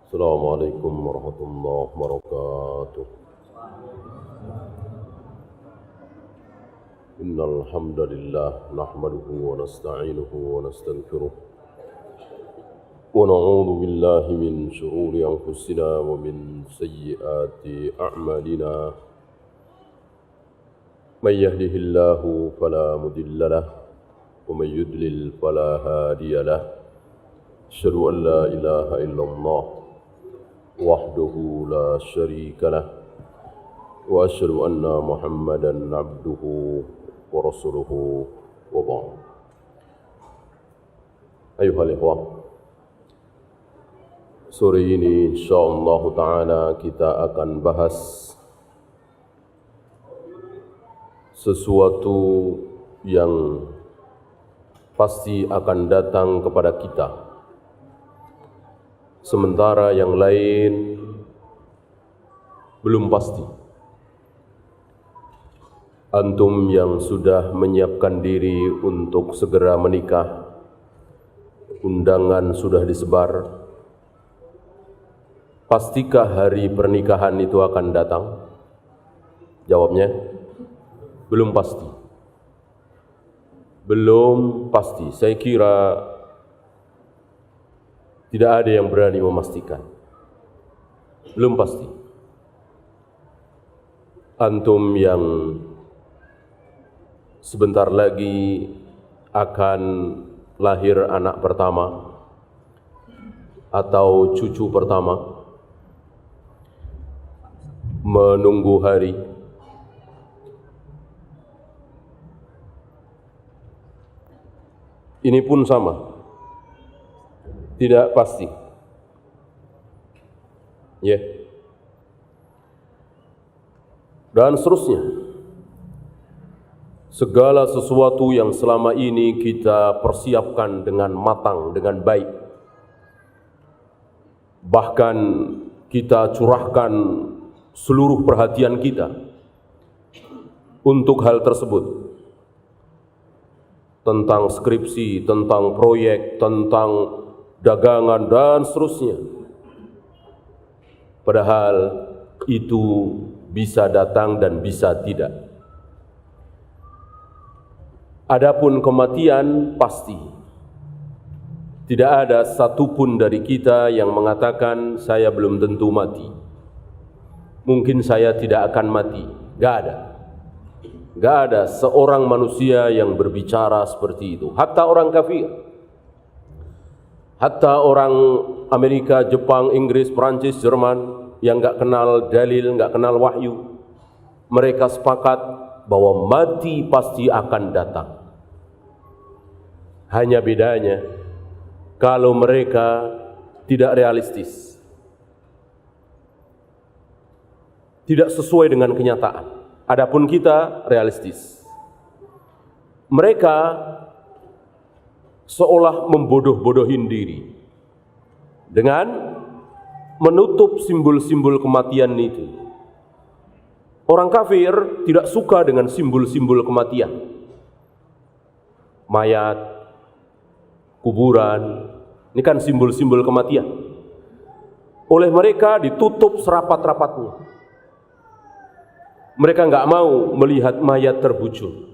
Assalamualaikum warahmatullahi wabarakatuh. Innal hamdalillah nahmaduhu wa nasta'inuhu wa nastaghfiruh wa na'udzu billahi min shururi anfusina wa min sayyiati a'malina. May yahdihillahu fala mudilla lahu wa may yudlil fala hadiya lahu. Asyhadu an la ilaha illallah wahdahu la syarika lah wa asyhadu anna Muhammadan abduhu wa rasuluhu wa ba'd. Ayuhal ikhwah, sore ini insyaallah taala kita akan bahas sesuatu yang pasti akan datang kepada kita, sementara yang lain belum pasti. Antum yang sudah menyiapkan diri untuk segera menikah, undangan sudah disebar, pastikah hari pernikahan itu akan datang? Jawabnya, belum pasti. Belum pasti. Saya kira tidak ada yang berani memastikan. Belum pasti. Antum yang sebentar lagi akan lahir anak pertama atau cucu pertama, menunggu hari, ini pun sama, tidak pasti. Ya. Dan seterusnya. Segala sesuatu yang selama ini kita persiapkan dengan matang, dengan baik. Bahkan kita curahkan seluruh perhatian kita untuk hal tersebut. Tentang skripsi, tentang proyek, tentang dagangan, dan seterusnya. Padahal itu bisa datang dan bisa tidak. Adapun kematian pasti. Tidak ada satupun dari kita yang mengatakan saya belum tentu mati. Mungkin saya tidak akan mati. Gak ada. Gak ada seorang manusia yang berbicara seperti itu. Hatta orang kafir. Hatta orang Amerika, Jepang, Inggris, Perancis, Jerman yang gak kenal dalil, gak kenal wahyu, mereka sepakat bahwa mati pasti akan datang. Hanya bedanya kalau mereka tidak realistis, tidak sesuai dengan kenyataan. Adapun kita realistis. Mereka seolah membodoh-bodohin diri dengan menutup simbol-simbol kematian itu. Orang kafir tidak suka dengan simbol-simbol kematian. Mayat, kuburan, ini kan simbol-simbol kematian. Oleh mereka ditutup serapat-rapatnya. Mereka enggak mau melihat mayat terbujur.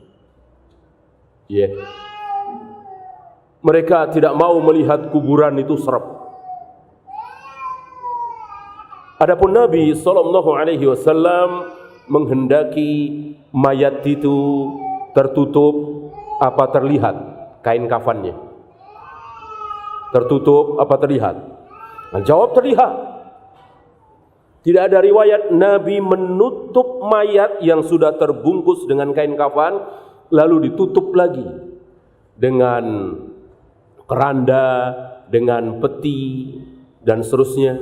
Ya. Mereka tidak mau melihat kuburan itu serap. Adapun Nabi SAW menghendaki mayat itu tertutup apa terlihat kain kafannya. Tertutup apa terlihat? Nah, jawab terlihat. Tidak ada riwayat Nabi menutup mayat yang sudah terbungkus dengan kain kafan lalu ditutup lagi dengan keranda, dengan peti dan seterusnya.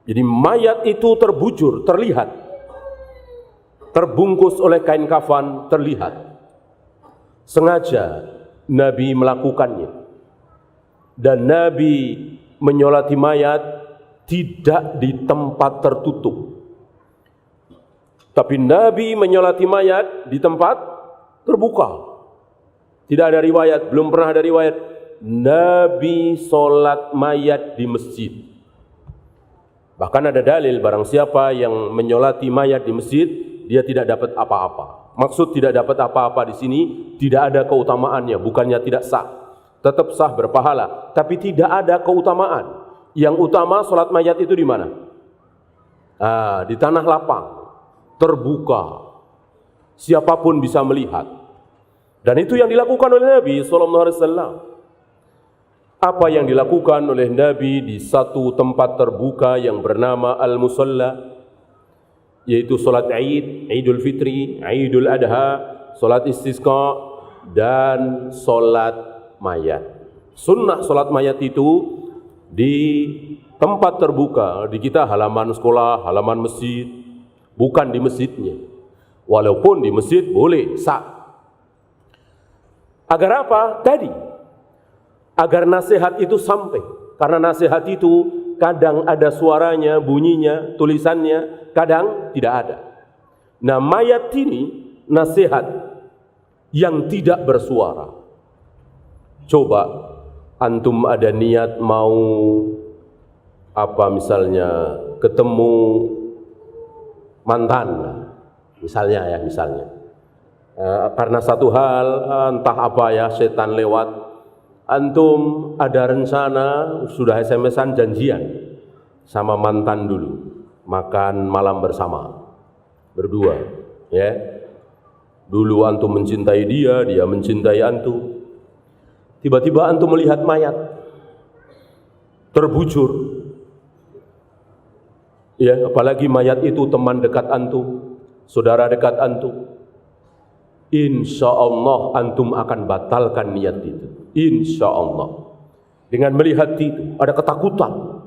Jadi mayat itu terbujur, terlihat. Terbungkus oleh kain kafan, terlihat. Sengaja Nabi melakukannya. Dan Nabi menyolati mayat tidak di tempat tertutup. Tapi Nabi menyolati mayat di tempat terbuka. Tidak ada riwayat, belum pernah ada riwayat Nabi sholat mayat di masjid. Bahkan ada dalil, barang siapa yang menyolati mayat di masjid, dia tidak dapat apa-apa. Maksud tidak dapat apa-apa di sini, tidak ada keutamaannya, bukannya tidak sah. Tetap sah, berpahala, tapi tidak ada keutamaan. Yang utama sholat mayat itu di mana? Di tanah lapang, terbuka, siapapun bisa melihat. Dan itu yang dilakukan oleh Nabi SAW. Apa yang dilakukan oleh Nabi di satu tempat terbuka yang bernama Al-Musalla, yaitu sholat Id, Idul Fitri, Idul Adha, sholat istisqa, dan sholat mayat. Sunnah sholat mayat itu di tempat terbuka, di kita halaman sekolah, halaman masjid, bukan di masjidnya. Walaupun di masjid boleh, sah. Agar apa? Tadi, agar nasihat itu sampai. Karena nasihat itu kadang ada suaranya, bunyinya, tulisannya, kadang tidak ada. Nah, mayat ini nasihat yang tidak bersuara. Coba antum ada niat mau misalnya ketemu mantan, misalnya. Karena satu hal, entah apa ya, setan lewat, antum ada rencana, sudah SMS-an janjian sama mantan dulu, makan malam bersama, berdua, ya. Dulu antum mencintai dia, dia mencintai antum. Tiba-tiba antum melihat mayat terbujur, ya, apalagi mayat itu teman dekat antum, saudara dekat antum. Insya Allah antum akan batalkan niat itu. Insya Allah. Dengan melihat itu ada ketakutan.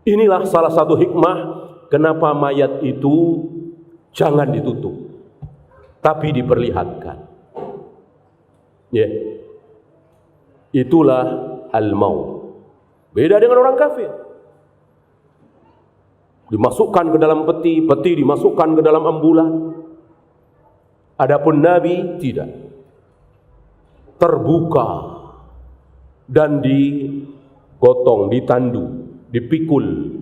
Inilah salah satu hikmah kenapa mayat itu jangan ditutup, tapi diperlihatkan. Ya, itulah al-maut. Beda dengan orang kafir. Dimasukkan ke dalam peti, peti dimasukkan ke dalam ambulan. Adapun Nabi tidak, terbuka dan digotong, ditandu, dipikul,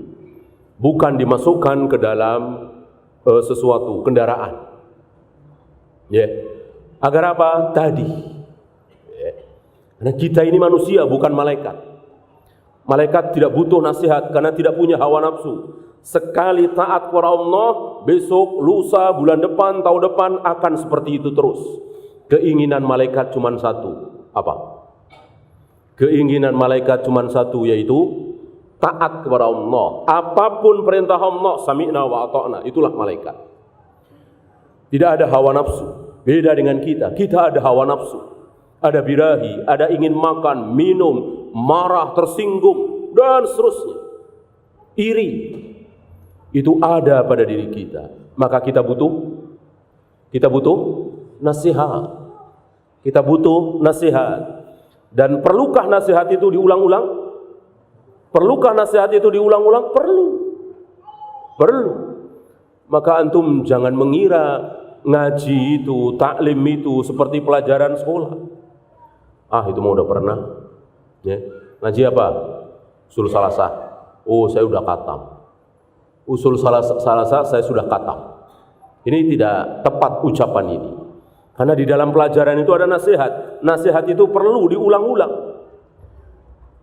bukan dimasukkan ke dalam sesuatu kendaraan. Ya, agar apa? Tadi, ya. Karena kita ini manusia, bukan malaikat. Malaikat tidak butuh nasihat karena tidak punya hawa nafsu. Sekali taat kepada Allah, besok, lusa, bulan depan, tahun depan akan seperti itu terus. Keinginan malaikat cuma satu. Apa? Keinginan malaikat cuma satu, yaitu taat kepada Allah. Apapun perintah Allah, sami'na wa ata'na, itulah malaikat. Tidak ada hawa nafsu. Beda dengan kita. Kita ada hawa nafsu, ada birahi, ada ingin makan, minum, marah, tersinggung, dan seterusnya. Iri. Itu ada pada diri kita. Maka kita butuh nasihat. Kita butuh nasihat. Dan perlukah nasihat itu diulang-ulang? Perlukah nasihat itu diulang-ulang? Perlu. Maka antum jangan mengira ngaji itu, taklim itu seperti pelajaran sekolah. Itu mau udah pernah. Ya. Ngaji apa? Usul salasah. Oh, saya udah khatam. Usul salasah saya sudah khatam. Ini tidak tepat ucapan ini. Karena di dalam pelajaran itu ada nasihat. Nasihat itu perlu diulang-ulang.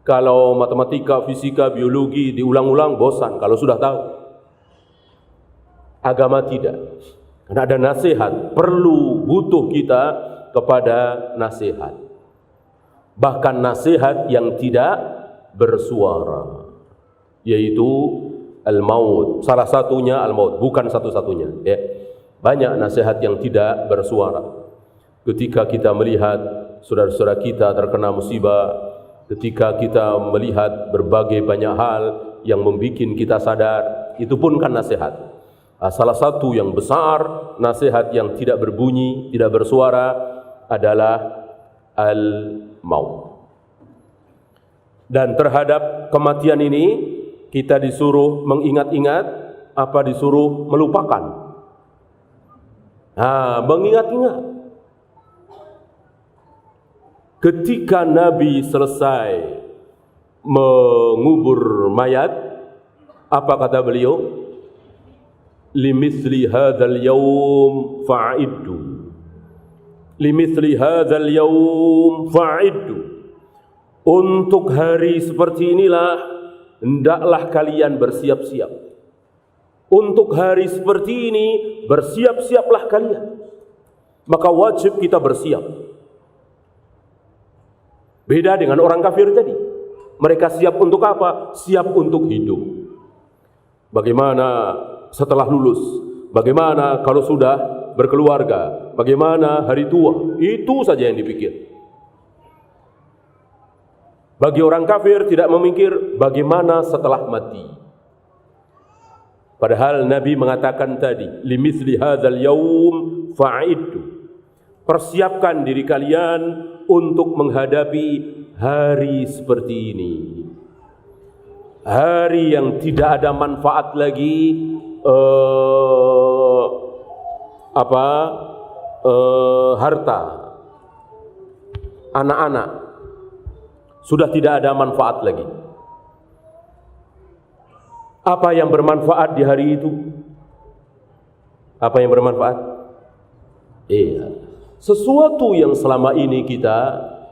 Kalau matematika, fisika, biologi diulang-ulang bosan kalau sudah tahu. Agama tidak. Karena ada nasihat, butuh kita kepada nasihat. Bahkan nasihat yang tidak bersuara, yaitu al-maut. Salah satunya al-maut, bukan satu-satunya, ya. Banyak nasihat yang tidak bersuara. Ketika kita melihat saudara-saudara kita terkena musibah, ketika kita melihat berbagai banyak hal yang membuat kita sadar, itu pun kan nasihat. Salah satu yang besar nasihat yang tidak berbunyi, tidak bersuara adalah al-maut. Dan terhadap kematian ini kita disuruh mengingat-ingat, disuruh melupakan. Mengingat-ingat. ketika Nabi selesai mengubur mayat, apa kata beliau? Limithli hadzal yaum fa'iddu. Limithli hadzal yaum fa'iddu. Untuk hari seperti inilah hendaklah kalian bersiap-siap. Untuk hari seperti ini bersiap-siaplah kalian. Maka wajib kita bersiap. Beda dengan orang kafir tadi. Mereka siap untuk apa? Siap untuk hidup. Bagaimana setelah lulus? Bagaimana kalau sudah berkeluarga? Bagaimana hari tua? Itu saja yang dipikir. Bagi orang kafir tidak memikir bagaimana setelah mati. Padahal Nabi mengatakan tadi, limithli hadzal yaum fa'iddu. Persiapkan diri kalian untuk menghadapi hari seperti ini. Hari yang tidak ada manfaat lagi harta, anak-anak, sudah tidak ada manfaat lagi. Apa yang bermanfaat di hari itu? Apa yang bermanfaat? Sesuatu yang selama ini kita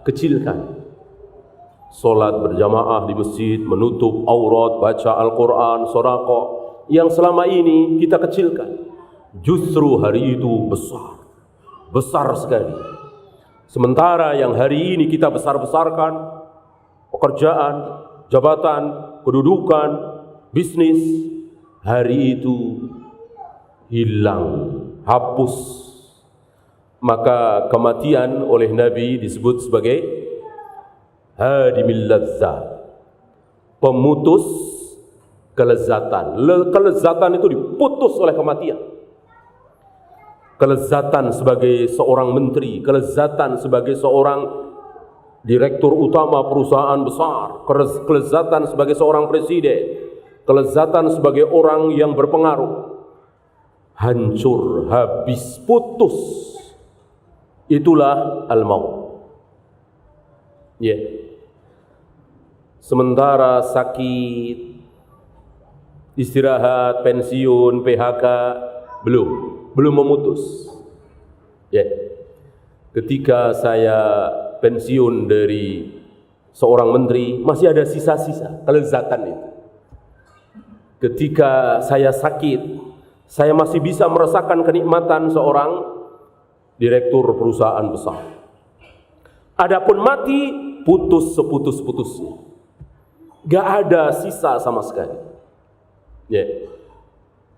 kecilkan. Salat berjamaah di masjid, menutup aurat, baca Al-Quran, sedekah, yang selama ini kita kecilkan. Justru hari itu besar sekali. Sementara yang hari ini kita besar-besarkan, pekerjaan, jabatan, kedudukan, bisnis, hari itu hilang, hapus. Maka kematian oleh Nabi disebut sebagai hadimil lazzat, pemutus kelezatan. Kelezatan itu diputus oleh kematian. Kelezatan sebagai seorang menteri, kelezatan sebagai seorang direktur utama perusahaan besar, kelezatan sebagai seorang presiden, kelezatan sebagai orang yang berpengaruh, hancur, habis, putus. Itulah al-maut. Sementara sakit, istirahat, pensiun, PHK belum memutus. Ketika saya pensiun dari seorang menteri, masih ada sisa-sisa kelezatan itu. Ketika saya sakit, saya masih bisa merasakan kenikmatan seorang direktur perusahaan besar. Adapun mati, putus seputus-putusnya. Gak ada sisa sama sekali.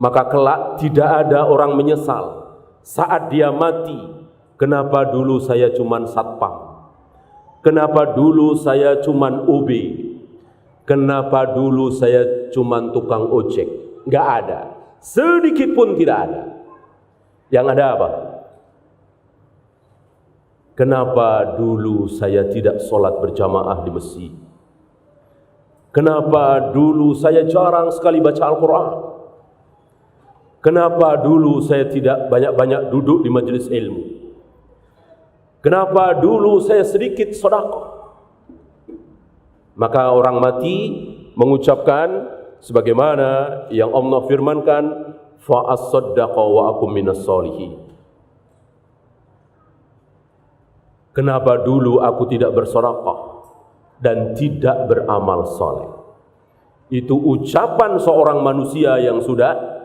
Maka kelak tidak ada orang menyesal saat dia mati. Kenapa dulu saya cuman satpam? Kenapa dulu saya cuman OB? Kenapa dulu saya cuman tukang ojek? Gak ada. Sedikit pun tidak ada. Yang ada apa? Kenapa dulu saya tidak sholat berjamaah di masjid? Kenapa dulu saya jarang sekali baca Al-Quran? Kenapa dulu saya tidak banyak-banyak duduk di majelis ilmu? Kenapa dulu saya sedikit sedekah? Maka orang mati mengucapkan sebagaimana yang Allah firmankan, fa as-saddaqa wa akum minas sholihin. Kenapa dulu aku tidak bersedekah dan tidak beramal soleh? Itu ucapan seorang manusia yang sudah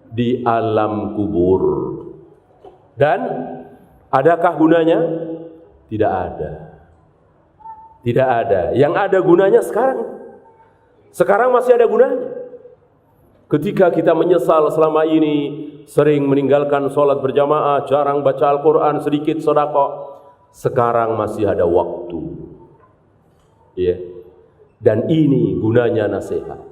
di alam kubur. Dan adakah gunanya? Tidak ada. Tidak ada. Yang ada gunanya sekarang. Sekarang masih ada gunanya. Ketika kita menyesal selama ini, sering meninggalkan sholat berjamaah, jarang baca Al-Quran, sedikit sedekah, sekarang masih ada waktu. Dan ini gunanya nasihat.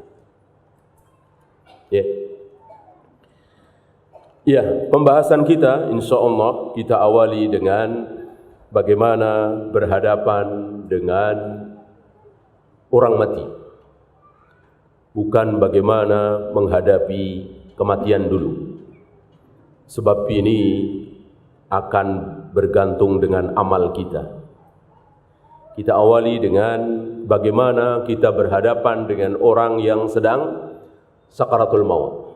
Pembahasan kita insya Allah kita awali dengan bagaimana berhadapan dengan orang mati. Bukan bagaimana menghadapi kematian dulu. Sebab ini akan bergantung dengan amal kita. Kita awali dengan bagaimana kita berhadapan dengan orang yang sedang sakaratul maut.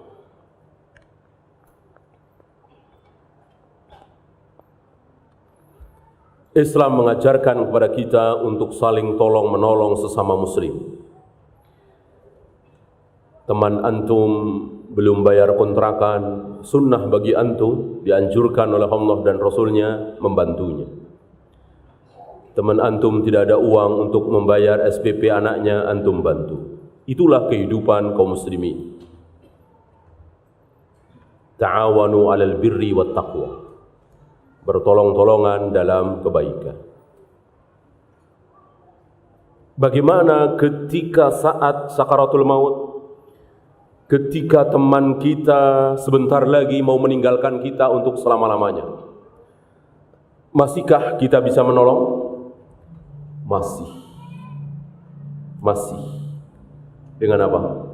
Islam mengajarkan kepada kita untuk saling tolong menolong sesama muslim. Teman antum belum bayar kontrakan, sunnah bagi antum, dianjurkan oleh Allah dan Rasulnya membantunya. Teman antum tidak ada uang untuk membayar SPP anaknya, antum bantu. Itulah kehidupan kaum muslimin. Ta'awanu 'alal birri wat taqwa. Bertolong-tolongan dalam kebaikan. Bagaimana ketika saat sakaratul maut, ketika teman kita sebentar lagi mau meninggalkan kita untuk selama-lamanya, masihkah kita bisa menolong? Masih. Dengan apa?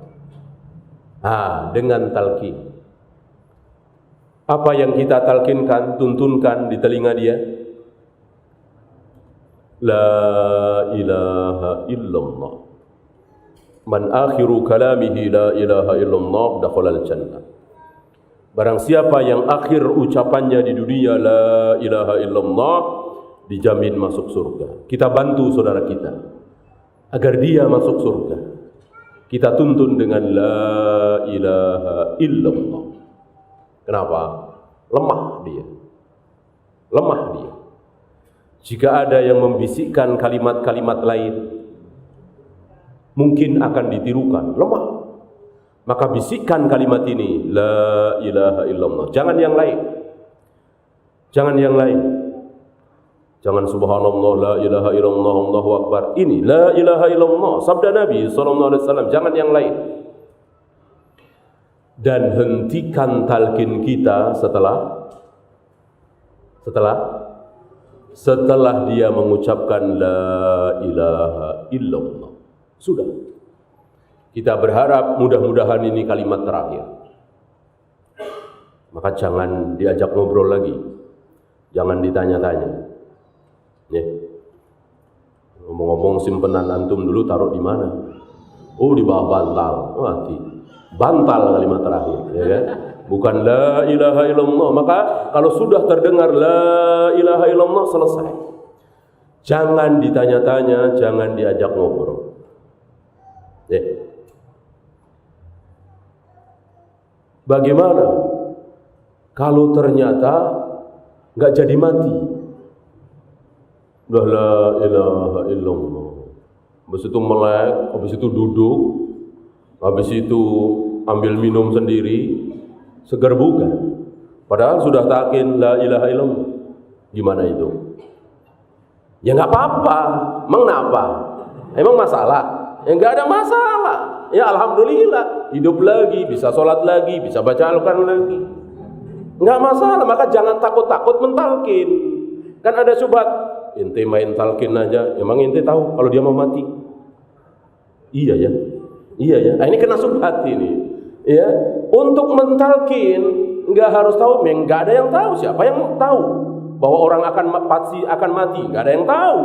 Dengan talqin. Apa yang kita talqinkan, tuntunkan di telinga dia? La ilaha illallah. Man akhiru kalamihi la ilaha illallah dakhalal jannah. Barang siapa yang akhir ucapannya di dunia la ilaha illallah, dijamin masuk surga. Kita bantu saudara kita agar dia masuk surga. Kita tuntun dengan la ilaha illallah. Kenapa? Lemah dia. Jika ada yang membisikkan kalimat-kalimat lain, mungkin akan ditirukan. Lemah. Maka bisikkan kalimat ini, la ilaha illallah. Jangan yang lain. Jangan subhanallah, la ilaha illallah, Allahu akbar. Ini la ilaha illallah, sabda Nabi SAW. Jangan yang lain. Dan hentikan talqin kita setelah dia mengucapkan la ilaha illallah. Sudah. Kita berharap mudah-mudahan ini kalimat terakhir. Maka jangan diajak ngobrol lagi. Jangan ditanya-tanya. Ya. Ngomong-ngomong simpenan antum dulu taruh di mana? Oh, di bawah bantal. Mati. Bantal kalimat terakhir, ya kan? Bukan la ilaha illallah. Maka kalau sudah terdengar la ilaha illallah, selesai. Jangan ditanya-tanya, jangan diajak ngobrol. Ya. Bagaimana kalau ternyata nggak jadi mati? Udah la ilaha illallah. Habis itu melek, habis itu duduk, habis itu ambil minum sendiri, segar bugar. Padahal sudah talqin la ilaha illallah. Gimana itu? Ya nggak apa-apa. Emang kenapa? Emang masalah? Ya nggak ada masalah. Ya alhamdulillah, hidup lagi, bisa sholat lagi, bisa baca Al-Quran lagi. Nggak masalah. Maka jangan takut-takut mentalkin. Kan ada syubhat, ente main talqin aja, emang ente tahu kalau dia mau mati? Iya ya. Nah, ini kena subhat ini. Ya, untuk mentalkin nggak harus tahu, nggak ada yang tahu. Siapa yang tahu bahwa orang pasti akan mati? Nggak ada yang tahu.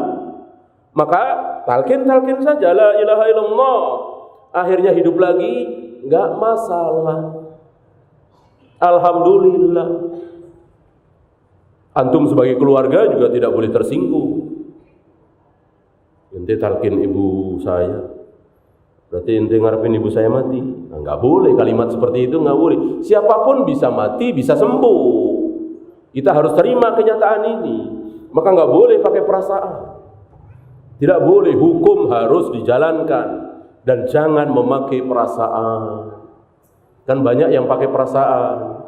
Maka talqin saja la ilaha illallah. Akhirnya hidup lagi, nggak masalah. Alhamdulillah. Antum sebagai keluarga juga tidak boleh tersinggung. Ente talqin ibu saya, berarti ente ngarepin ibu saya mati. Nah, nggak boleh kalimat seperti itu, nggak boleh. Siapapun bisa mati, bisa sembuh. Kita harus terima kenyataan ini. Maka nggak boleh pakai perasaan. Tidak boleh, hukum harus dijalankan dan jangan memakai perasaan. Kan banyak yang pakai perasaan.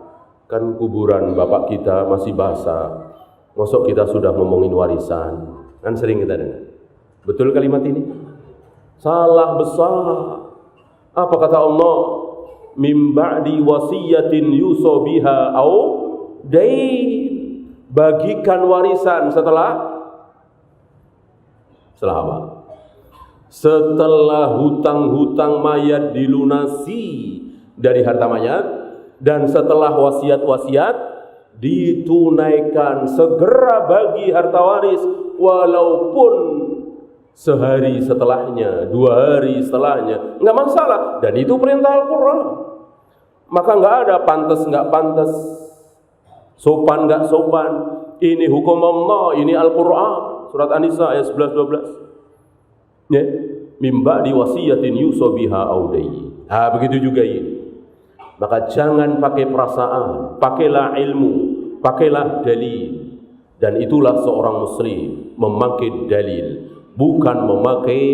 Kan kuburan bapak kita masih basah. Masuk kita sudah ngomongin warisan. Kan sering kita dengar. Betul kalimat ini? Salah besar. Apa kata Allah? Min ba'di wasiyatin yusa biha au dain. Bagikan warisan setelah apa? Setelah hutang-hutang mayat dilunasi dari harta mayat, dan setelah wasiat-wasiat ditunaikan, segera bagi harta waris walaupun sehari setelahnya, 2 hari setelahnya, nggak masalah. Dan itu perintah Al-Quran. Maka nggak ada pantas nggak pantas, sopan nggak sopan. Ini hukum Allah, ini Al-Quran. Surat An-Nisa ayat 11-12. Ya, mimba di wasiyatin yusobiha audai. Begitu juga ini. Maka jangan pakai perasaan, pakailah ilmu, pakailah dalil. Dan itulah seorang muslim memakai dalil, bukan memakai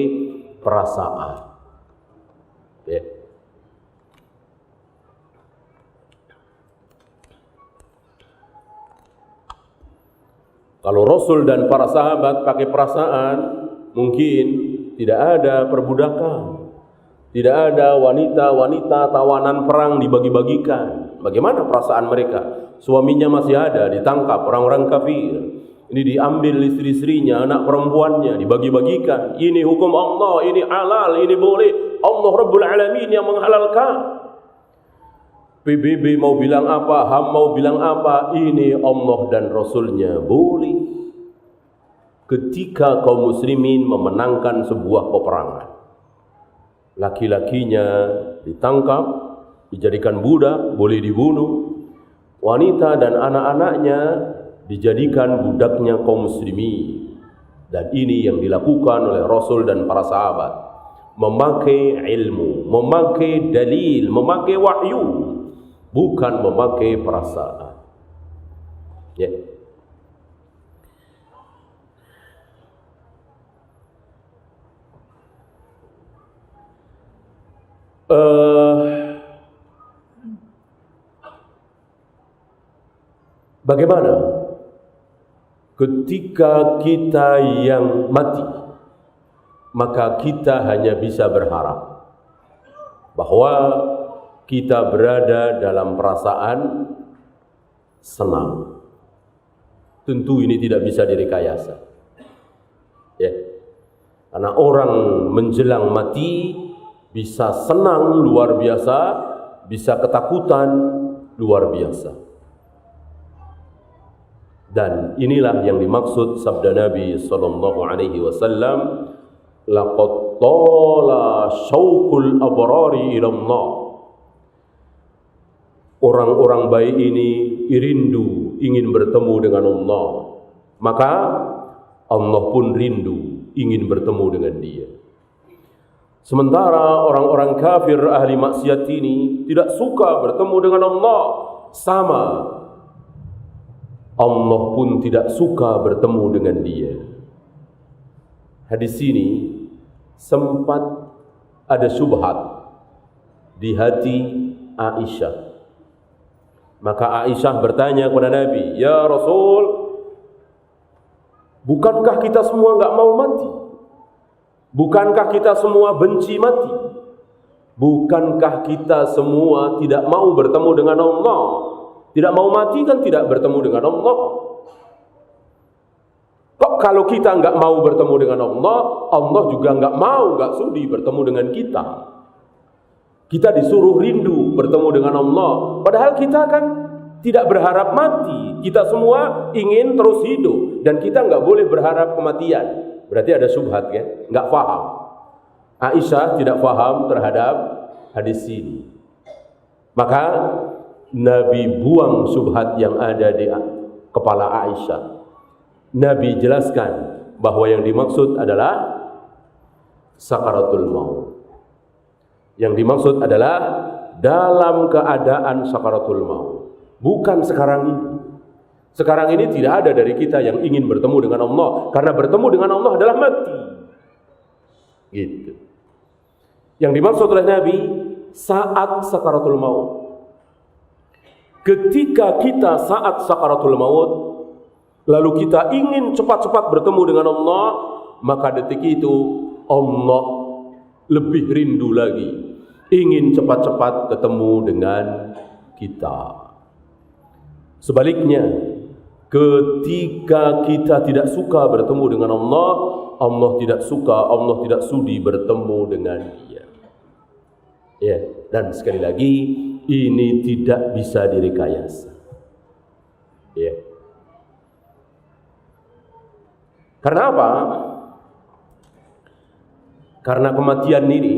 perasaan. Ya. Kalau Rasul dan para sahabat pakai perasaan, mungkin tidak ada perbudakan, tidak ada wanita-wanita tawanan perang dibagi-bagikan. Bagaimana perasaan mereka? Suaminya masih ada, ditangkap orang-orang kafir. Ini diambil istri-istrinya, anak perempuannya, dibagi-bagikan. Ini hukum Allah, ini halal, ini boleh. Allah Rabbul Alamin yang menghalalkan. PBB mau bilang apa, HAM mau bilang apa, ini Allah dan Rasulnya boleh. Ketika kaum muslimin memenangkan sebuah peperangan, laki-lakinya ditangkap, dijadikan budak, boleh dibunuh. Wanita dan anak-anaknya dijadikan budaknya kaum muslimin. Dan ini yang dilakukan oleh Rasul dan para sahabat. Memakai ilmu, memakai dalil, memakai wahyu, bukan memakai perasaan. Ya. Bagaimana ketika kita yang mati, maka kita hanya bisa berharap bahwa kita berada dalam perasaan senang. Tentu ini tidak bisa direkayasa. Ya. Karena orang menjelang mati bisa senang luar biasa, bisa ketakutan luar biasa. Dan inilah yang dimaksud sabda Nabi sallallahu alaihi wasallam, laqad tala syauqul abrari ila Allah. Orang-orang baik ini rindu ingin bertemu dengan Allah, maka Allah pun rindu ingin bertemu dengan Dia. Sementara orang-orang kafir ahli maksiat ini tidak suka bertemu dengan Allah, sama Allah pun tidak suka bertemu dengan Dia. Hadis ini sempat ada syubhat di hati Aisyah. Maka Aisyah bertanya kepada Nabi, "Ya Rasul, bukankah kita semua enggak mau mati? Bukankah kita semua benci mati? Bukankah kita semua tidak mau bertemu dengan Allah? Tidak mau mati kan tidak bertemu dengan Allah. Kok kalau kita enggak mau bertemu dengan Allah, Allah juga enggak mau, enggak sudi bertemu dengan kita. Kita disuruh rindu bertemu dengan Allah, padahal kita kan tidak berharap mati. Kita semua ingin terus hidup dan kita enggak boleh berharap kematian. Berarti ada syubhat kan? Enggak paham. Aisyah tidak paham terhadap hadis ini. Maka Nabi buang syubhat yang ada di kepala Aisyah. Nabi jelaskan bahwa yang dimaksud adalah sakaratul maut. Yang dimaksud adalah dalam keadaan sakaratul maut. Bukan sekarang ini. Sekarang ini tidak ada dari kita yang ingin bertemu dengan Allah, karena bertemu dengan Allah adalah mati. Gitu. Yang dimaksud oleh Nabi saat sakaratul maut. Ketika kita saat sakaratul maut, lalu kita ingin cepat-cepat bertemu dengan Allah, maka detik itu Allah lebih rindu lagi, ingin cepat-cepat ketemu dengan kita. Sebaliknya, ketika kita tidak suka bertemu dengan Allah, Allah tidak suka, Allah tidak sudi bertemu dengan Dia. Ya, dan sekali lagi, ini tidak bisa direkayasa. Ya. Karena apa? Karena kematian ini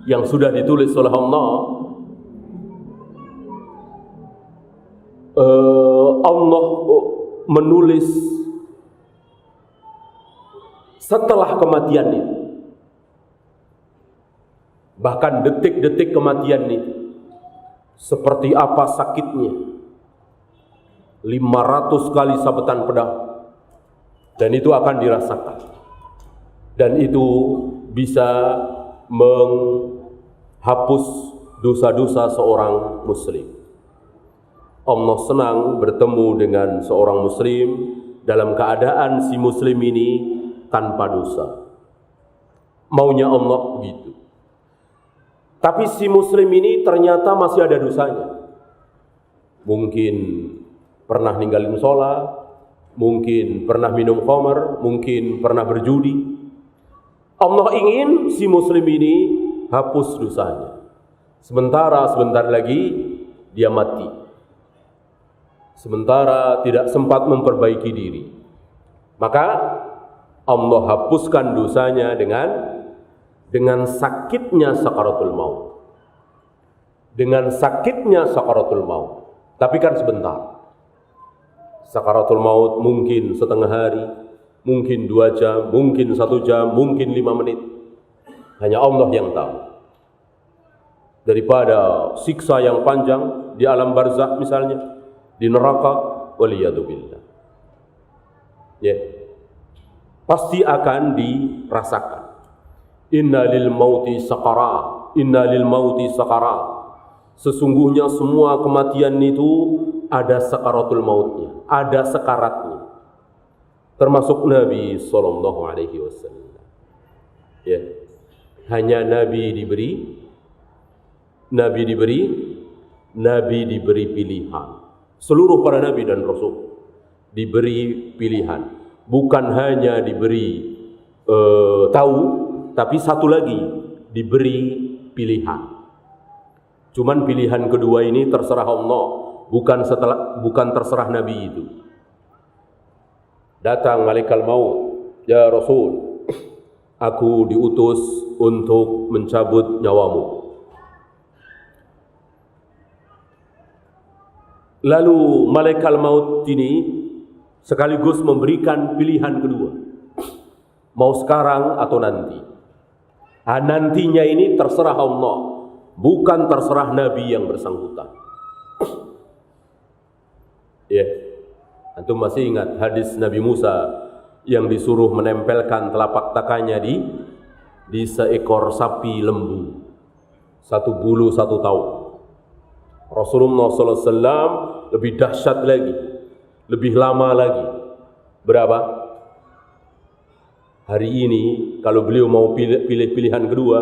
yang sudah ditulis oleh Allah, Allah menulis setelah kematian itu. Bahkan detik-detik kematian itu, seperti apa sakitnya, 500 kali sabetan pedang, dan itu akan dirasakan, dan itu bisa menghapus dosa-dosa seorang muslim. Allah senang bertemu dengan seorang muslim dalam keadaan si muslim ini tanpa dosa. Maunya Allah begitu. Tapi si muslim ini ternyata masih ada dosanya. Mungkin pernah ninggalin sholat, mungkin pernah minum khamar, mungkin pernah berjudi. Allah ingin si muslim ini hapus dosanya. Sementara sebentar lagi dia mati. Sementara tidak sempat memperbaiki diri. Maka Allah hapuskan dosanya dengan sakitnya sakaratul maut. Dengan sakitnya sakaratul maut. Tapi kan sebentar. Sakaratul maut mungkin setengah hari, mungkin 2 jam, mungkin 1 jam, mungkin 5 menit. Hanya Allah yang tahu. Daripada siksa yang panjang di alam barzakh misalnya, di neraka, waliyadzubillah. Ya. Pasti akan dirasakan. Inna lil mauti saqara, inna lil mauti saqara. Sesungguhnya semua kematian itu ada sakaratul mautnya, ada sekaratnya. Termasuk Nabi sallallahu alaihi wasallam. Ya. Hanya Nabi diberi pilihan. Seluruh para nabi dan rasul diberi pilihan. Bukan hanya diberi tahu, tapi satu lagi diberi pilihan. Cuman pilihan kedua ini terserah Allah, bukan terserah Nabi itu. Datang malaikat maut, ya Rasul, aku diutus untuk mencabut nyawamu. Lalu malaikat maut ini sekaligus memberikan pilihan kedua. Mau sekarang atau nanti. Nantinya ini terserah Allah, bukan terserah Nabi yang bersangkutan. Ya, antum masih ingat hadis Nabi Musa yang disuruh menempelkan telapak tangannya di seekor sapi lembu, 1 bulu 1 tahun. Rasulullah SAW lebih dahsyat lagi, lebih lama lagi. Berapa? Hari ini kalau beliau mau pilih pilihan kedua,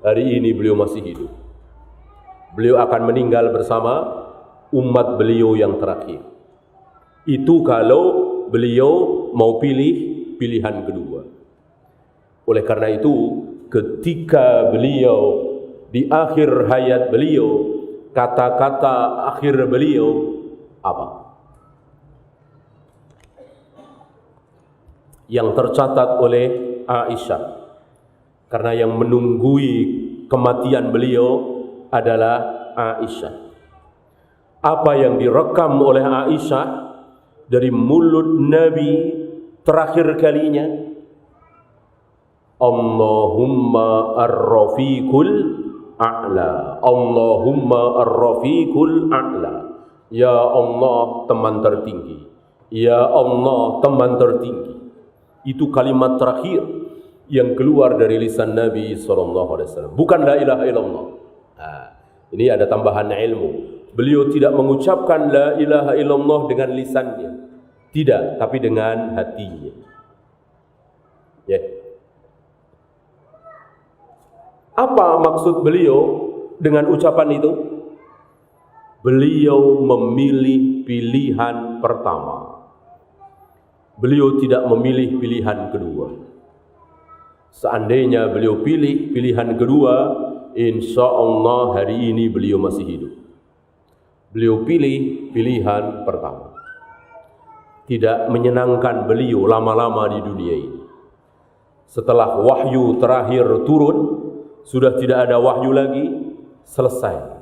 hari ini beliau masih hidup. Beliau akan meninggal bersama umat beliau yang terakhir. Itu kalau beliau mau pilih pilihan kedua. Oleh karena itu, ketika beliau di akhir hayat beliau, kata-kata akhir beliau apa? Yang tercatat oleh Aisyah. Karena yang menunggui kematian beliau adalah Aisyah. Apa yang direkam oleh Aisyah dari mulut Nabi terakhir kalinya, Allahumma ar-rafiqul a'la, Allahumma ar-rafiqul a'la. Ya Allah teman tertinggi, ya Allah teman tertinggi. Itu kalimat terakhir yang keluar dari lisan Nabi SAW. Bukan la ilaha illallah. Ini ada tambahan ilmu. Beliau tidak mengucapkan la ilaha illallah dengan lisannya. Tidak, tapi dengan hatinya. Ya. Apa maksud beliau dengan ucapan itu? Beliau memilih pilihan pertama. Beliau tidak memilih pilihan kedua. Seandainya beliau pilih pilihan kedua, insya Allah hari ini beliau masih hidup. Beliau pilih pilihan pertama. Tidak menyenangkan beliau lama-lama di dunia ini. Setelah wahyu terakhir turun, sudah tidak ada wahyu lagi, selesai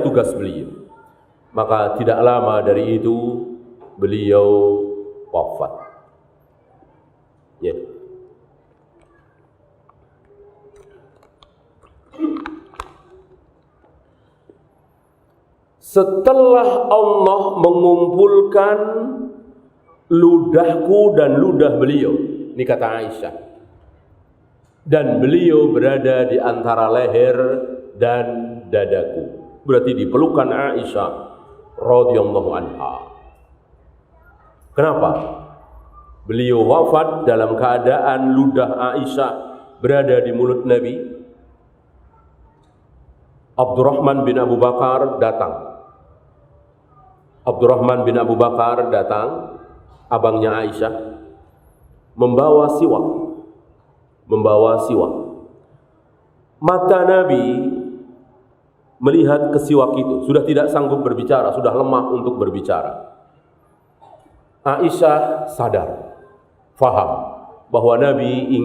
tugas beliau. Maka tidak lama dari itu beliau wafat. Ya. Setelah Allah mengumpulkan ludahku dan ludah beliau, ini kata Aisyah, dan beliau berada di antara leher dan dadaku, berarti di pelukan Aisyah radhiyallahu anha. Kenapa? Beliau wafat dalam keadaan ludah Aisyah berada di mulut Nabi. Abdurrahman bin Abu Bakar datang. Abdurrahman bin Abu Bakar datang, abangnya Aisyah, membawa siwak. Mata Nabi melihat ke siwak itu, sudah tidak sanggup berbicara, sudah lemah untuk berbicara. Aisyah sadar, faham bahwa Nabi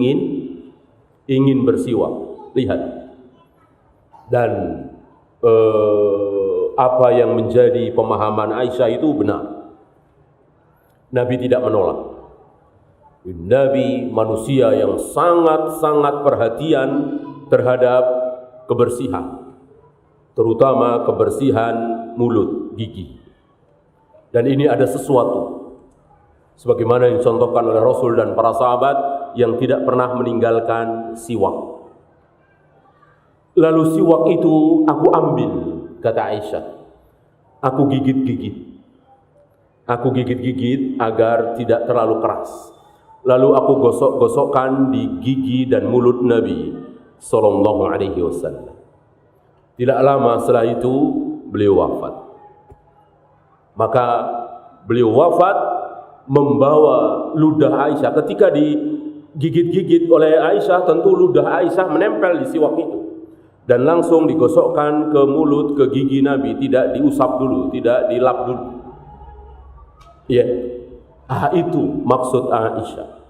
ingin bersiwak. Lihat, dan apa yang menjadi pemahaman Aisyah itu benar. Nabi tidak menolak. Nabi manusia yang sangat-sangat perhatian terhadap kebersihan, terutama kebersihan mulut, gigi. Dan ini ada sesuatu, sebagaimana yang dicontohkan oleh Rasul dan para sahabat yang tidak pernah meninggalkan siwak. Lalu siwak itu aku ambil, kata Aisyah. Aku gigit-gigit agar tidak terlalu keras. Lalu aku gosok-gosokkan di gigi dan mulut Nabi sallallahu alaihi wasallam. Tidak lama setelah itu beliau wafat. Maka beliau wafat membawa ludah Aisyah. Ketika digigit-gigit oleh Aisyah, tentu ludah Aisyah menempel di siwak itu. Dan langsung digosokkan ke mulut, ke gigi Nabi, tidak diusap dulu, tidak dilap dulu. Ya, itu maksud Aisyah.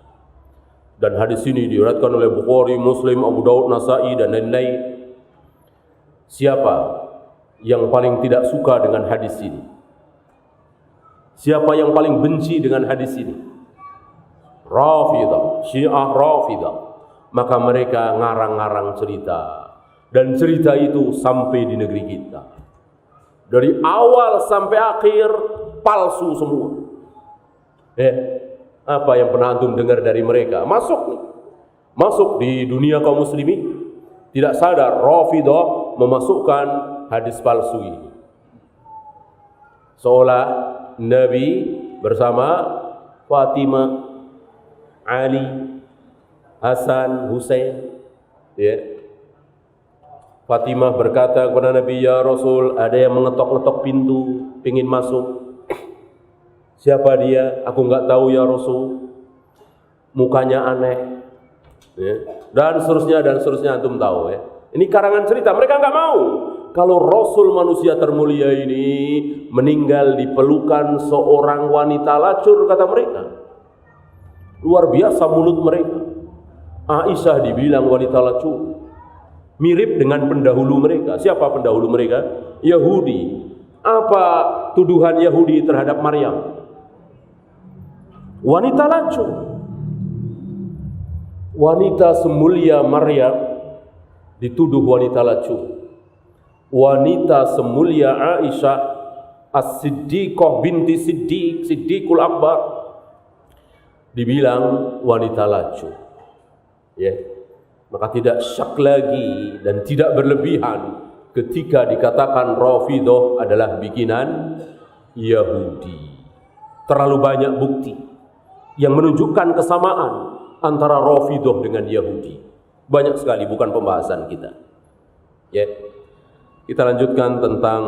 Dan hadis ini diriwayatkan oleh Bukhari, Muslim, Abu Daud, Nasai dan lain-lain. Siapa yang paling tidak suka dengan hadis ini? Siapa yang paling benci dengan hadis ini? Rafidah, Syiah Rafidah. Maka mereka ngarang-ngarang cerita. Dan cerita itu sampai di negeri kita. Dari awal sampai akhir palsu semua. Apa yang pernah antum dengar dari mereka? Masuk di dunia kaum muslimin. Tidak sadar Rafidah memasukkan hadis palsu ini. Seolah Nabi bersama Fatimah, Ali, Hasan, Husain. Ya. Fatimah berkata kepada Nabi, "Ya Rasul, ada yang mengetok-ngetok pintu, ingin masuk." Siapa dia? Aku enggak tahu ya Rasul. Mukanya aneh. Ya. Dan seterusnya antum tahu ya. Ini karangan cerita, mereka enggak mau. Kalau Rasul manusia termulia ini meninggal di pelukan seorang wanita lacur, kata mereka. Luar biasa mulut mereka. Aisyah dibilang wanita lacur. Mirip dengan pendahulu mereka. Siapa pendahulu mereka? Yahudi. Apa tuduhan Yahudi terhadap Maryam? Wanita lacur. Wanita semulia Maryam dituduh wanita lacur. Wanita semulia Aisyah As-Siddiqah binti Siddiqul Akbar dibilang wanita lacur. Ya. Maka tidak syak lagi dan tidak berlebihan ketika dikatakan Rafidah adalah bikinan Yahudi. Terlalu banyak bukti yang menunjukkan kesamaan antara Rafidah dengan Yahudi. Banyak sekali, bukan pembahasan kita. Ya. Kita lanjutkan tentang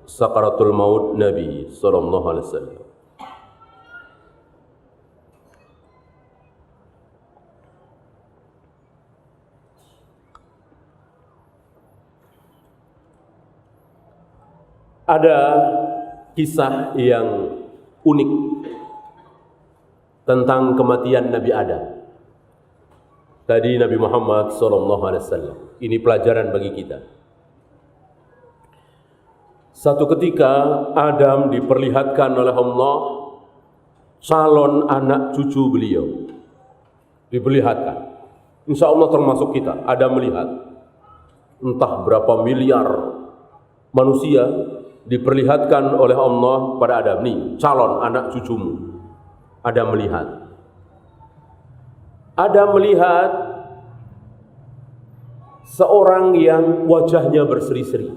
sakaratul maut Nabi sallallahu alaihi wasallam. Ada kisah yang unik tentang kematian Nabi Adam. tadi Nabi Muhammad SAW. Ini pelajaran bagi kita. Satu ketika Adam diperlihatkan oleh Allah calon anak cucu beliau. Diperlihatkan. Insya Allah termasuk kita. Adam melihat. Entah berapa miliar manusia diperlihatkan oleh Allah pada Adam. Nih, calon anak cucumu. Adam melihat. Adam melihat seorang yang wajahnya berseri-seri.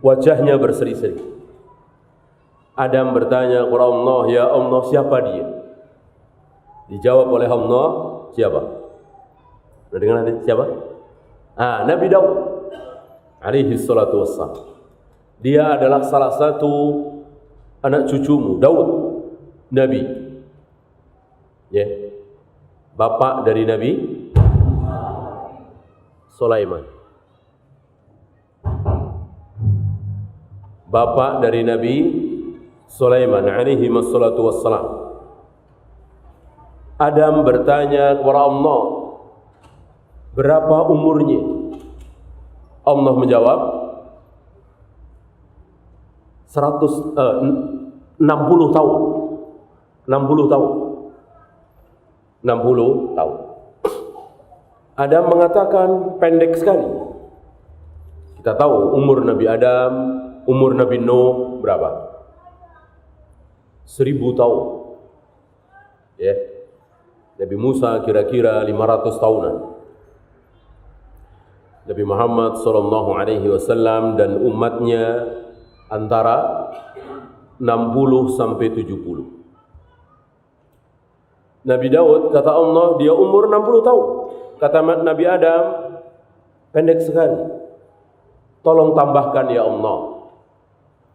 Wajahnya berseri-seri. Adam bertanya kepada Allah, ya Allah, siapa dia? Dijawab oleh Allah, siapa? Sudah dengar nanti siapa? Nabi Daud alaihi salatu wassalam. Dia adalah salah satu anak cucumu, Daud, Nabi. Ya. Bapak dari Nabi Sulaiman. Bapak dari Nabi Sulaiman alaihi wassalatu wassalam. Adam bertanya kepada Allah, berapa umurnya? Allah menjawab 60 tahun. 60 tahun. 60 tahun. Adam mengatakan pendek sekali. Kita tahu umur Nabi Adam, umur Nabi Nuh berapa? 1000 tahun. Ya. Nabi Musa kira-kira 500 tahunan. Nabi Muhammad SAW dan umatnya antara 60 sampai 70. Nabi Daud, kata Allah, dia umur 60 tahun. Kata Nabi Adam, pendek sekali. Tolong tambahkan ya Allah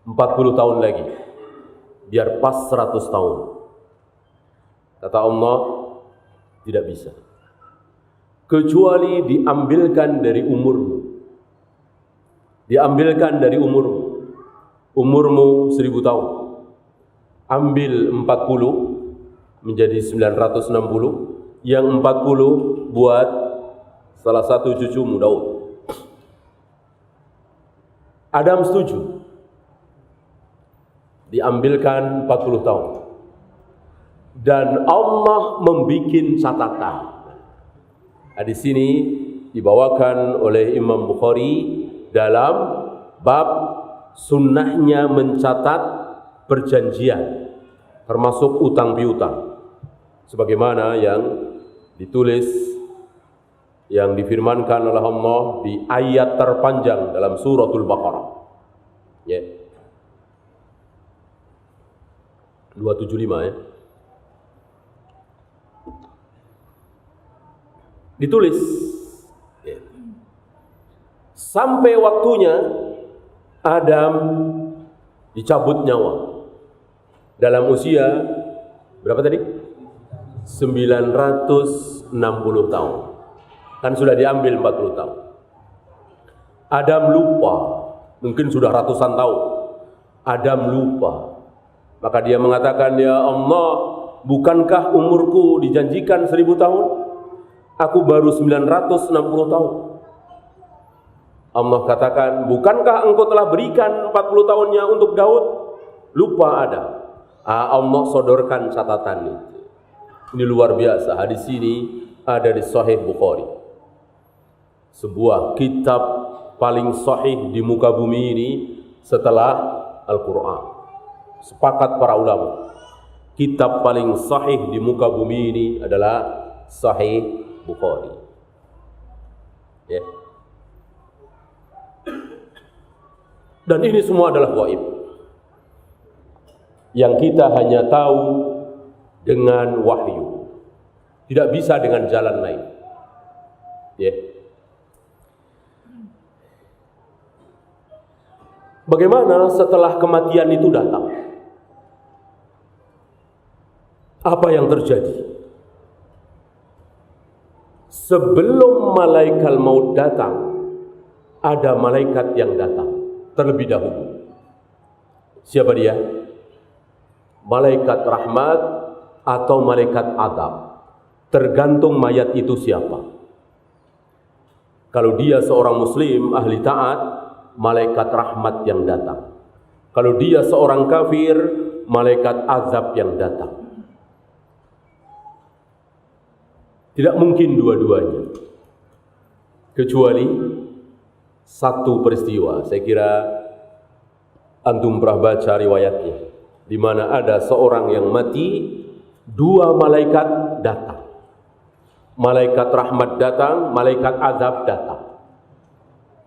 40 tahun lagi, biar pas 100 tahun. Kata Allah, tidak bisa, kecuali diambilkan dari umurmu. Diambilkan dari umurmu. Umurmu 1000 tahun. Ambil 40 menjadi 960. Yang 40 buat salah satu cucumu Daud. Adam setuju. Diambilkan 40 tahun. Dan Allah membikin catatan. Di sini dibawakan oleh Imam Bukhari dalam bab sunnahnya mencatat perjanjian, termasuk utang piutang, sebagaimana yang ditulis, yang difirmankan oleh Allah di ayat terpanjang dalam suratul Baqarah. Ya. 275 ya. Ditulis ya. Sampai waktunya Adam dicabut nyawa dalam usia berapa tadi? 960 tahun. Kan sudah diambil 40 tahun. Adam lupa, mungkin sudah ratusan tahun. Adam lupa. Maka dia mengatakan, ya Allah, bukankah umurku dijanjikan 1000 tahun? Aku baru 960 tahun. Allah katakan, bukankah engkau telah berikan 40 tahunnya untuk Daud? Lupa Adam. Allah sodorkan catatan itu. Ini luar biasa. Hadis ini ada di Sahih Bukhari. Sebuah kitab paling sahih di muka bumi ini setelah Al-Quran. Sepakat para ulama. Kitab paling sahih di muka bumi ini adalah Sahih Bukhari. Ya. Dan ini semua adalah gaib. Yang kita hanya tahu dengan wahyu. Tidak bisa dengan jalan lain. Ya. Bagaimana setelah kematian itu datang? Apa yang terjadi? Sebelum malaikat maut datang, ada malaikat yang datang terlebih dahulu. Siapa dia? Malaikat rahmat atau malaikat adab. tergantung mayat itu siapa. Kalau dia seorang muslim ahli taat, malaikat rahmat yang datang. Kalau dia seorang kafir, malaikat azab yang datang. Tidak mungkin dua-duanya, kecuali satu peristiwa. Saya kira antum pernah baca riwayatnya, di mana ada seorang yang mati, dua malaikat datang. Malaikat rahmat datang, malaikat azab datang.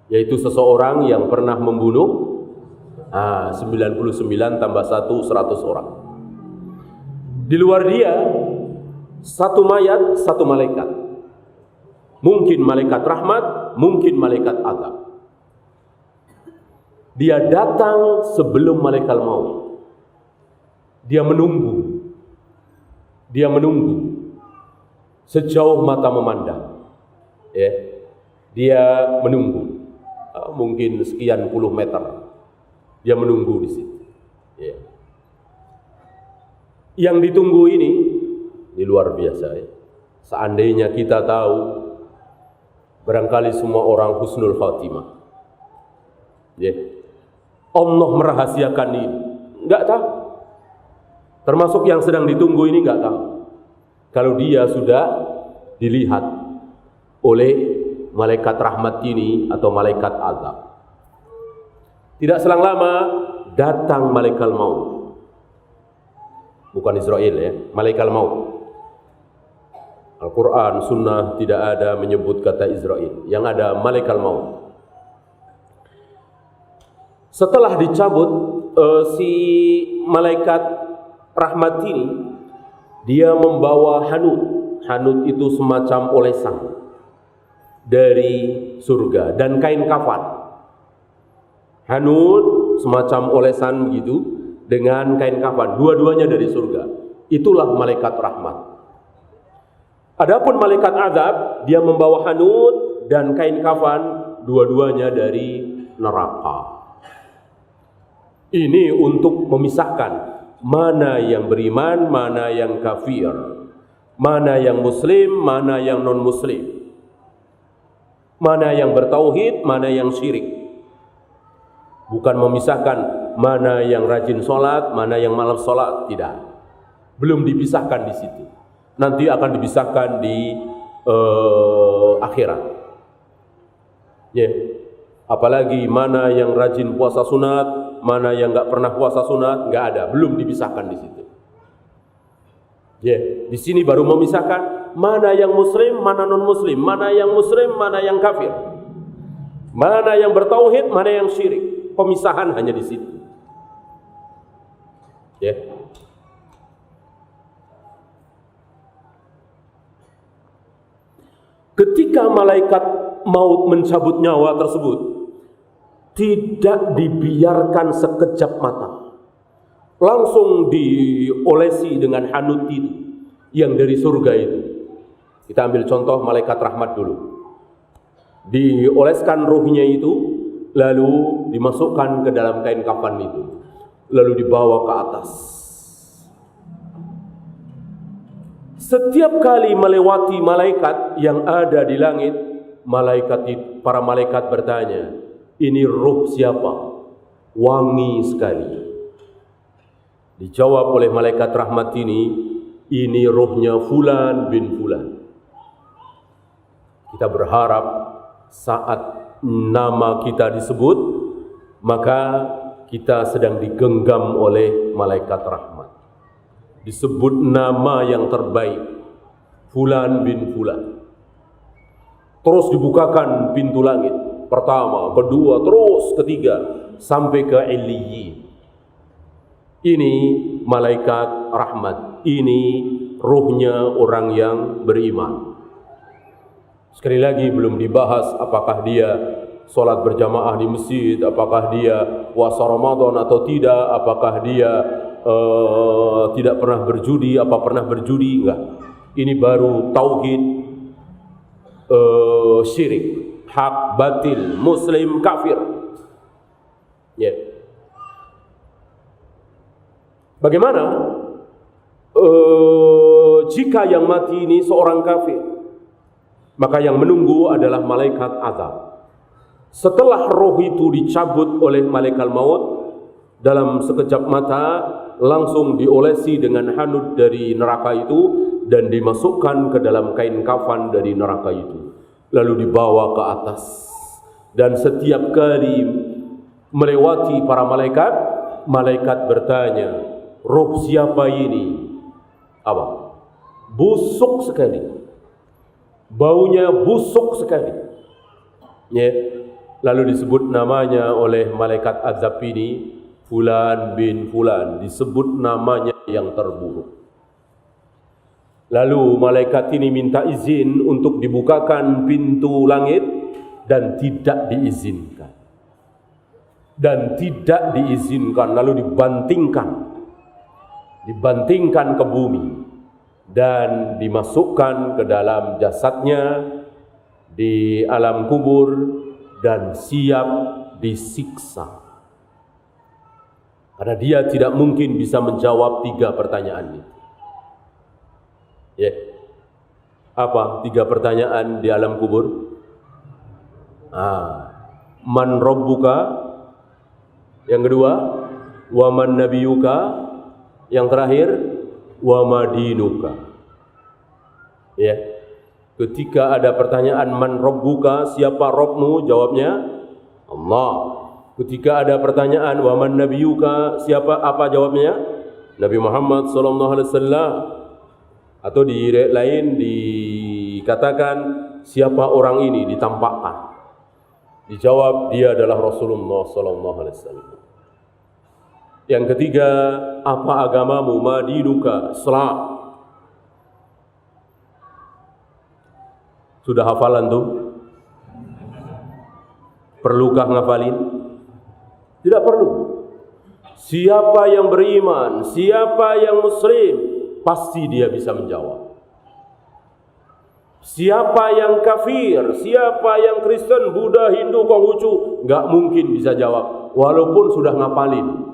Yaitu seseorang yang pernah membunuh 99 tambah 1, 100 orang. Di luar dia, satu mayat, satu malaikat. Mungkin malaikat rahmat, mungkin malaikat azab. Dia datang sebelum malaikat maut. Dia menunggu. Sejauh mata memandang. Dia menunggu. Mungkin sekian puluh meter. Dia menunggu di situ. Yang ditunggu ini luar biasa. Seandainya kita tahu, barangkali semua orang husnul khatimah. Allah merahasiakan ini, enggak tahu. Termasuk yang sedang ditunggu ini enggak tahu. Kalau dia sudah dilihat oleh malaikat rahmat ini atau malaikat azab. Tidak selang lama datang malaikat maut. Bukan Israel malaikat maut. Al-Quran, Sunnah tidak ada menyebut kata Israel. Yang ada malaikat maut. Setelah dicabut si malaikat rahmat ini, dia membawa hanut. Hanut itu semacam olesan dari surga dan kain kafan. Hanut semacam olesan begitu dengan kain kafan. Dua-duanya dari surga. Itulah malaikat rahmat. Adapun malaikat azab, dia membawa hanut dan kain kafan, dua-duanya dari neraka. Ini untuk memisahkan mana yang beriman, mana yang kafir, mana yang muslim, mana yang non-muslim, mana yang bertauhid, mana yang syirik. Bukan memisahkan mana yang rajin sholat, mana yang malas sholat, tidak. Belum dipisahkan di situ. Nanti akan dipisahkan di akhirat. Apalagi mana yang rajin puasa sunat, mana yang nggak pernah puasa sunat, nggak ada, belum dipisahkan di situ. Di sini baru memisahkan mana yang muslim, mana non muslim, mana yang muslim, mana yang kafir, mana yang bertauhid, mana yang syirik. Pemisahan hanya di situ. Ketika malaikat maut mencabut nyawa tersebut, tidak dibiarkan sekejap mata. Langsung diolesi dengan hanut itu yang dari surga itu. Kita ambil contoh malaikat rahmat dulu. Dioleskan ruhnya itu, lalu dimasukkan ke dalam kain kafan itu, lalu dibawa ke atas. Setiap kali melewati malaikat yang ada di langit, para malaikat bertanya, ini ruh siapa? Wangi sekali. Dijawab oleh malaikat rahmat ini ruhnya Fulan bin Fulan. Kita berharap saat nama kita disebut, maka kita sedang digenggam oleh malaikat rahmat. Disebut nama yang terbaik, Fulan bin Fulan. Terus dibukakan pintu langit. Pertama, kedua, terus ketiga, sampai ke Illiyin. Ini malaikat rahmat. Ini ruhnya orang yang beriman. Sekali lagi belum dibahas apakah dia sholat berjamaah di masjid, apakah dia puasa Ramadan atau tidak, apakah dia tidak pernah berjudi, apa pernah berjudi, enggak. Ini baru tauhid, syirik, hak, batil, muslim, kafir. Bagaimana jika yang mati ini seorang kafir, maka yang menunggu adalah malaikat azab. Setelah roh itu dicabut oleh malaikat maut, dalam sekejap mata langsung diolesi dengan hanud dari neraka itu dan dimasukkan ke dalam kain kafan dari neraka itu, lalu dibawa ke atas. Dan setiap kali melewati para malaikat, malaikat bertanya, roh siapa ini? Apa? Busuk sekali, baunya busuk sekali. Ya. Lalu disebut namanya oleh malaikat azab ini, Fulan bin Fulan, disebut namanya yang terburuk. Lalu malaikat ini minta izin untuk dibukakan pintu langit dan tidak diizinkan. Dan tidak diizinkan, lalu dibantingkan ke bumi dan dimasukkan ke dalam jasadnya di alam kubur dan siap disiksa. Karena dia tidak mungkin bisa menjawab 3 pertanyaan itu. Ya. Apa 3 pertanyaan di alam kubur? Man rabbuka? Yang kedua, wa man nabiyuka? Yang terakhir, wa madinuka. Ya. Ketika ada pertanyaan man rabbuka, siapa Rabbmu? Jawabnya Allah. Ketika ada pertanyaan wa man nabiyuka, apa jawabnya? Nabi Muhammad sallallahu alaihi wasallam. Atau di ayat lain dikatakan siapa orang ini, ditampakkan. Dijawab dia adalah Rasulullah sallallahu alaihi wasallam. Yang ketiga, apa agamamu? Madinuka, Islam. Sudah hafalan tuh? Perlukah ngafalin? Tidak perlu. Siapa yang beriman, siapa yang muslim, pasti dia bisa menjawab. Siapa yang kafir, siapa yang Kristen, Buddha, Hindu, Konghucu, nggak mungkin bisa jawab, walaupun sudah ngapalin.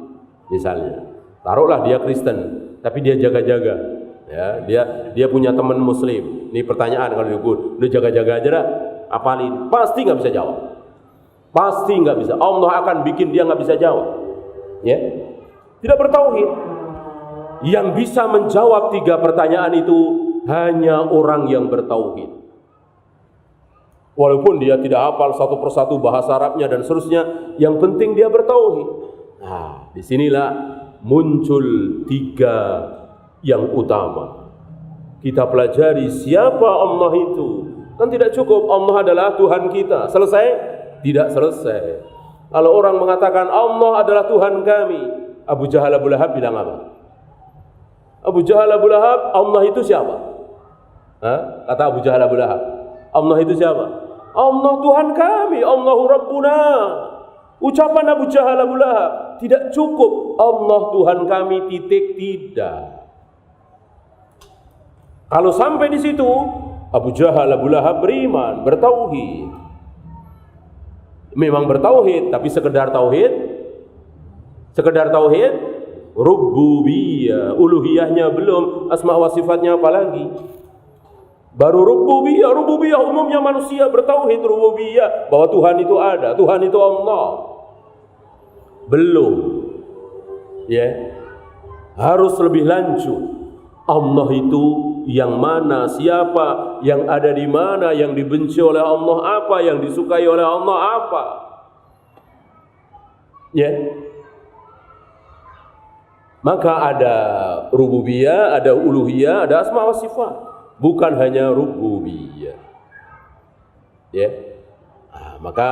Misalnya, taruhlah dia Kristen, tapi dia jaga-jaga. Ya, dia punya teman muslim. Ini pertanyaan kalau udah jaga-jaga aja dah, apalin, pasti nggak bisa jawab. Pasti nggak bisa. Allah akan bikin dia nggak bisa jawab. Ya, tidak bertauhid. Yang bisa menjawab 3 pertanyaan itu hanya orang yang bertauhid. Walaupun dia tidak hafal satu persatu bahasa Arabnya dan seterusnya, yang penting dia bertauhid. Nah, disinilah muncul 3 yang utama. Kita pelajari siapa Allah itu. Kan tidak cukup Allah adalah Tuhan kita. Selesai? Tidak selesai. Kalau orang mengatakan Allah adalah Tuhan kami, Abu Jahal Abu Lahab bilang apa? Abu Jahal Abu Lahab, Allah itu siapa? Kata Abu Jahal Abu Lahab, Allah itu siapa? Allah Tuhan kami, Allahu Rabbuna. Ucapan Abu Jahal Abu Lahab tidak cukup. Allah Tuhan kami, titik, tidak. Kalau sampai di situ, Abu Jahal Abu Lahab beriman, bertauhid. Memang bertauhid, tapi sekedar tauhid, rububiyah, uluhiyahnya belum, asma wa sifatnya apalagi. Baru rububiyah umumnya manusia bertauhid rububiyah bahwa Tuhan itu ada, Tuhan itu Allah. Belum. Ya. Harus lebih lanjut. Allah itu yang mana, siapa, yang ada di mana, yang dibenci oleh Allah apa, yang disukai oleh Allah apa. Ya. Maka ada rububiyah, ada uluhiyah, ada asma wa sifat. Bukan hanya rububiyah. Ya. Maka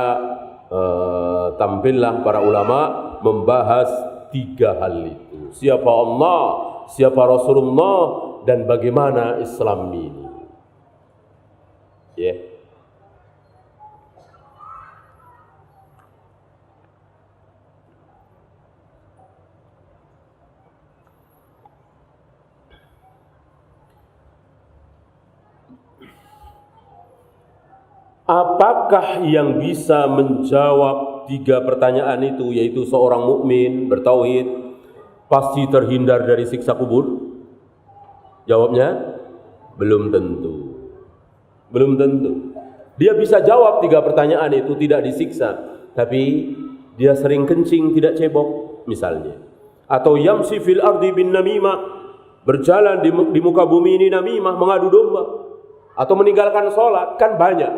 tampillah para ulama membahas 3 hal itu. Siapa Allah, siapa Rasulullah, dan bagaimana Islam ini. Ya. Apakah yang bisa menjawab 3 pertanyaan itu, yaitu seorang mukmin bertauhid pasti terhindar dari siksa kubur? Jawabnya Belum tentu. Belum tentu. Dia bisa jawab 3 pertanyaan itu tidak disiksa, tapi dia sering kencing tidak cebok misalnya. Atau yamsi fil ardi bin namimah, berjalan di muka bumi ini namimah, mengadu domba. Atau meninggalkan sholat, kan banyak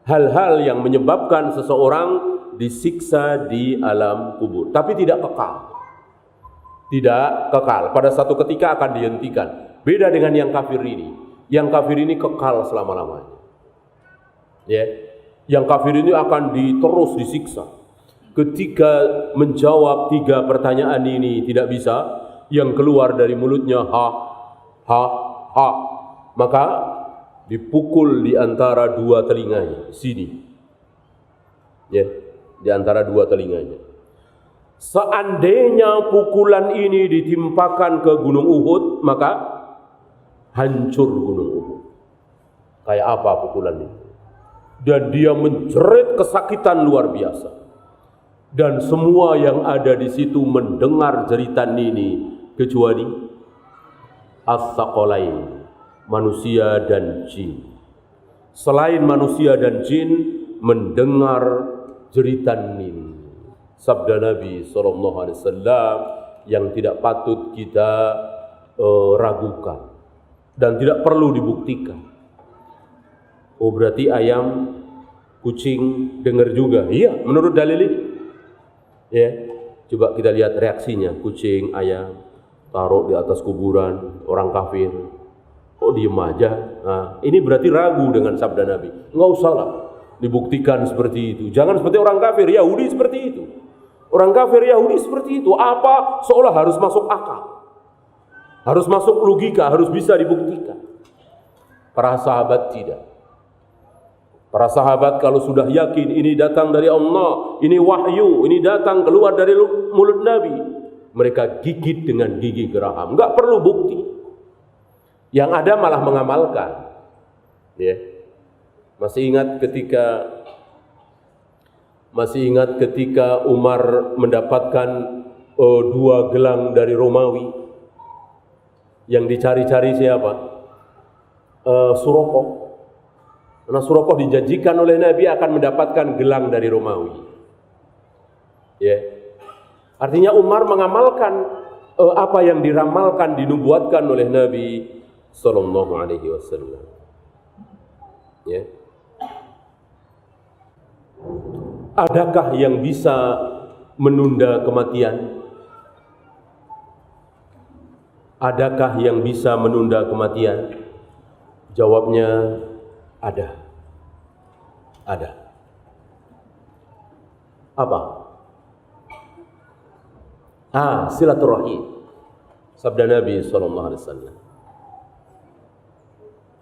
hal-hal yang menyebabkan seseorang disiksa di alam kubur, tapi tidak kekal. Tidak kekal, pada satu ketika akan dihentikan. Beda dengan yang kafir ini. Yang kafir ini kekal selama-lamanya. Ya, yang kafir ini akan terus disiksa. Ketika menjawab 3 pertanyaan ini tidak bisa, yang keluar dari mulutnya ha, maka dipukul di antara 2 telinganya, sini. Ya, di antara 2 telinganya. Seandainya pukulan ini ditimpakan ke Gunung Uhud, maka hancur Gunung Uhud. Kayak apa pukulan ini? Dan dia menjerit kesakitan luar biasa. Dan semua yang ada di situ mendengar jeritan ini kecuali as-saqalain, manusia dan jin. Selain manusia dan jin mendengar jeritan ini. Sabda Nabi SAW yang tidak patut kita ragukan dan tidak perlu dibuktikan. Oh, berarti ayam, kucing dengar juga? Iya, menurut dalil ini. Ya, coba kita lihat reaksinya. Kucing, ayam taruh di atas kuburan orang kafir. Oh, diem aja. Nah, ini berarti ragu dengan sabda Nabi. Enggak usah lah dibuktikan seperti itu. Jangan seperti orang kafir Yahudi seperti itu. Orang kafir Yahudi seperti itu. Apa seolah harus masuk akal, harus masuk logika, harus bisa dibuktikan. Para sahabat tidak. Para sahabat kalau sudah yakin ini datang dari Allah, ini wahyu, ini datang keluar dari mulut Nabi, mereka gigit dengan gigi geraham. Enggak perlu bukti. Yang ada malah mengamalkan. Ya. Masih ingat ketika Umar mendapatkan 2 gelang dari Romawi. Yang dicari-cari siapa? Surakoh. Karena Surakoh dijanjikan oleh Nabi akan mendapatkan gelang dari Romawi. Ya. Artinya Umar mengamalkan apa yang diramalkan, dinubuatkan oleh Nabi sallallahu alaihi wasallam. Ya. Adakah yang bisa menunda kematian? Adakah yang bisa menunda kematian? Jawabnya ada. Ada. Apa? Silaturahim. Sabda Nabi SAW.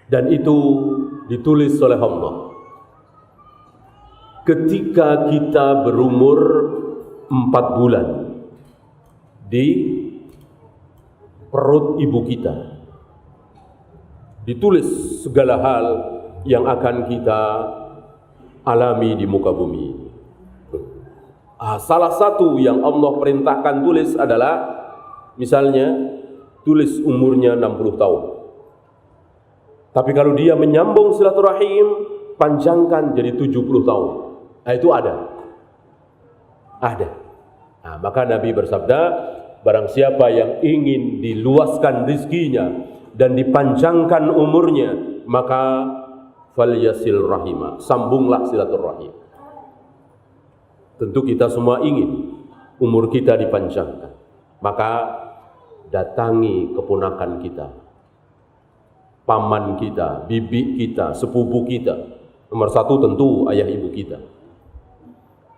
Dan itu ditulis oleh Allah. Ketika kita berumur 4 bulan di perut ibu kita, ditulis segala hal yang akan kita alami di muka bumi. Salah satu yang Allah perintahkan tulis adalah, misalnya, tulis umurnya 60 tahun. Tapi kalau dia menyambung silaturahim, panjangkan jadi 70 tahun. Nah, itu ada. Ada. Nah, maka Nabi bersabda, barang siapa yang ingin diluaskan rizkinya dan dipanjangkan umurnya, maka falyasil rahimah, sambunglah silaturahim. Tentu kita semua ingin umur kita dipanjangkan. Maka datangi keponakan kita, paman kita, bibi kita, sepupu kita. Nomor 1 tentu ayah ibu kita.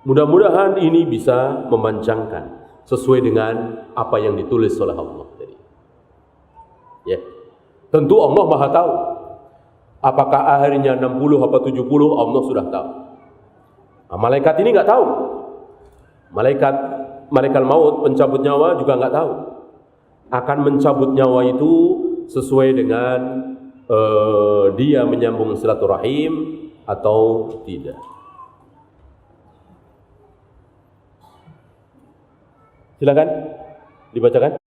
Mudah-mudahan ini bisa memanjangkan sesuai dengan apa yang ditulis oleh Allah tadi. Ya. Tentu Allah Maha tahu. Apakah akhirnya 60 atau 70, Allah sudah tahu. Nah, malaikat ini enggak tahu. Malaikat maut pencabut nyawa juga enggak tahu. Akan mencabut nyawa itu sesuai dengan dia menyambung silaturahim atau tidak. Silakan dibacakan.